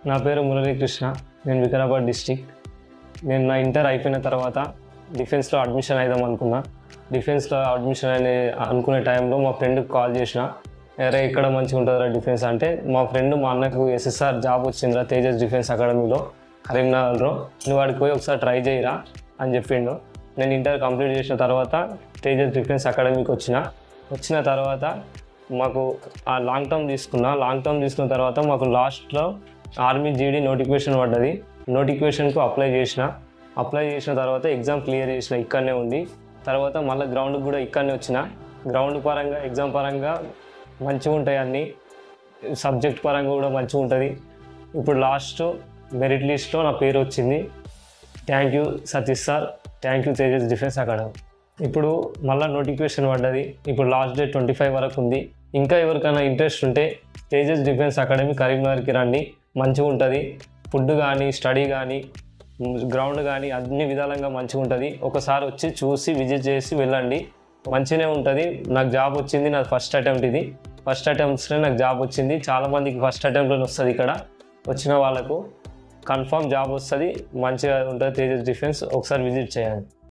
నా పేరు మురళీకృష్ణ. నేను వికారాబాద్ డిస్టిక్. నేను నా ఇంటర్ అయిపోయిన తర్వాత డిఫెన్స్లో అడ్మిషన్ అయిదాం అనుకున్నా. డిఫెన్స్లో అడ్మిషన్ అనుకునే టైంలో మా ఫ్రెండ్కి కాల్ చేసిన, అరే ఇక్కడ మంచిగా ఉంటుందిరా డిఫెన్స్ అంటే, మా ఫ్రెండ్ మా అన్నకు SSR జాబ్ వచ్చిందిరా తేజస్ డిఫెన్స్ అకాడమీలో కరీంనగర్లో, నువ్వు వాడికి పోయి ఒకసారి ట్రై చేయరా అని చెప్పిండు. నేను ఇంటర్ కంప్లీట్ చేసిన తర్వాత తేజస్ డిఫెన్స్ అకాడమీకి వచ్చిన తర్వాత మాకు ఆ లాంగ్ టర్మ్ తీసుకున్న తర్వాత మాకు లాస్ట్లో ఆర్మీ జీడీ నోటిఫికేషన్ పడ్డది. నోటిఫికేషన్కు అప్లై చేసిన తర్వాత ఎగ్జామ్ క్లియర్ చేసిన ఇక్కడనే ఉంది. తర్వాత మళ్ళీ గ్రౌండ్కి కూడా ఇక్కడనే వచ్చిన. గ్రౌండ్ పరంగా ఎగ్జామ్ పరంగా మంచిగా ఉంటాయి, అన్నీ సబ్జెక్ట్ పరంగా కూడా మంచిగా ఉంటుంది. ఇప్పుడు లాస్ట్ మెరిట్ లిస్ట్లో నా పేరు వచ్చింది. Thank you Satish sir, thank you Tejas defence academy. ఇప్పుడు మళ్ళీ నోటిఫికేషన్ పడ్డది. ఇప్పుడు లాస్ట్ డేట్ 25 వరకు ఉంది. ఇంకా ఎవరికైనా ఇంట్రెస్ట్ ఉంటే తేజస్ డిఫెన్స్ అకాడమీ కరీంనగర్కి రండి, మంచిగా ఉంటుంది. ఫుడ్ కానీ, స్టడీ కానీ, గ్రౌండ్ కానీ అన్ని విధాలుగా మంచిగా ఉంటుంది. ఒకసారి వచ్చి చూసి విజిట్ చేసి వెళ్ళండి, మంచిగానే ఉంటుంది. నాకు జాబ్ వచ్చింది, నాది ఫస్ట్ అటెంప్ట్. ఇది ఫస్ట్ అటెంప్ట్స్లో నాకు జాబ్ వచ్చింది. చాలామందికి ఫస్ట్ అటెంప్ట్లోనే వస్తుంది. ఇక్కడ వచ్చిన వాళ్ళకు కన్ఫర్మ్ జాబ్ వస్తుంది, మంచిగా ఉంటుంది తేజస్ డిఫెన్స్. ఒకసారి విజిట్ చేయండి.